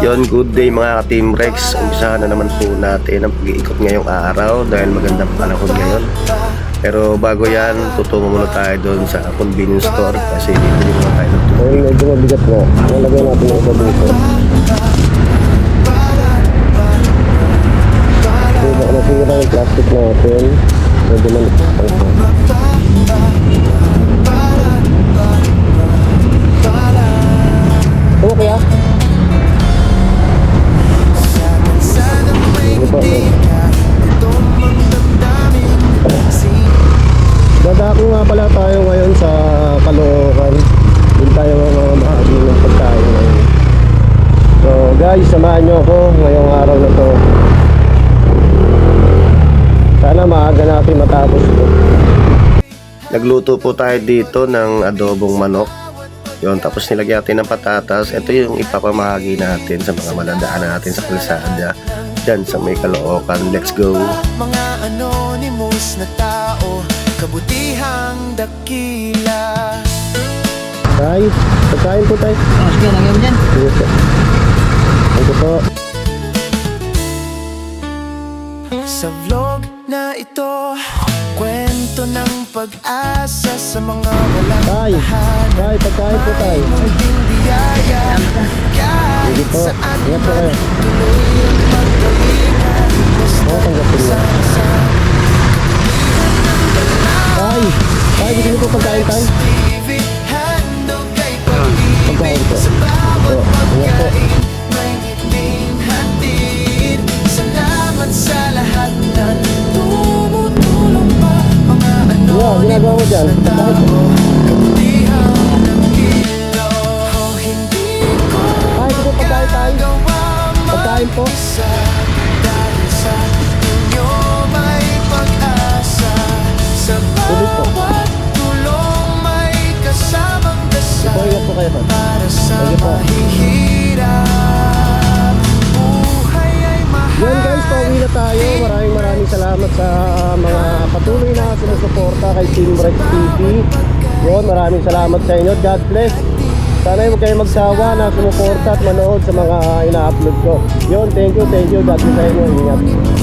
Yon, good day mga ka-Team Rex. Umpisahan na naman po natin ang pag-iikot ngayong araw dahil magandang panahon ngayon. Pero bago yan, tutungo muna tayo doon sa convenience store kasi bibili muna tayo ng tubig. Ayun, medyo mabigat na. Nalagay natin yung iba dito. So, baka masira yung plastic natin. Medyo malikot pa ito. Ano kaya? Dadako nga pala tayo ngayon sa Caloocan. Doon tayo mamahagi ng pagkain ngayon. So guys, samahan nyo ako ngayong araw na to. Sana maaga natin matapos ito. Nagluto po tayo dito ng adobong manok. Yon, tapos nilagyan natin ng patatas. Ito yung ipapamahagi natin sa mga maladaan natin sa kalsada dyan sa may Caloocan. Let's go! Mga anonymous na tao, kabutihang dakila. Tay, pagkain po tayo. Sige, lagyan mo dyan. Sige po. Ito po. Sa vlog na ito, kwento ng pag-asa sa mga walang Tay, tay, pagkain po tayo. munting biyaya. Sige Kahit po. saan Ingat po kayo. tuloy ang pagkalinga. Basta Tanggapin mo. sama-sama. Tay, tay, gusto niyo po pagkain tayo? TV, handog kay Pagkain pag-ibig po. sa bawat Ingat po. pagkain. May ngiting hatid. Salamat sa lahat na tumutulong pa. Mga Yeah, ginagawa mo dyan. anonymous na tao, kabutihan ng ilaw. Oh, hindi ko Ay, gusto po pagkain tayo? magawa Pagkain po. mag-isa. Dahil sa inyo may pag-asa. Sa Tuloy po. bawat tulong may kasamang dasal. Po, ingat po kayo po. Para sa Sige po. mahihirap, buhay ay mahal. Yan guys, pauwi na tayo. Maraming salamat sa mga patuloy na sumusuporta kay Team Rex TV. Yun, maraming salamat sa inyo. God bless. Sana huwag kayo magsawa na sumuporta at manood sa mga ina-upload ko. Yun, thank you. God bless sa inyo. Ingat.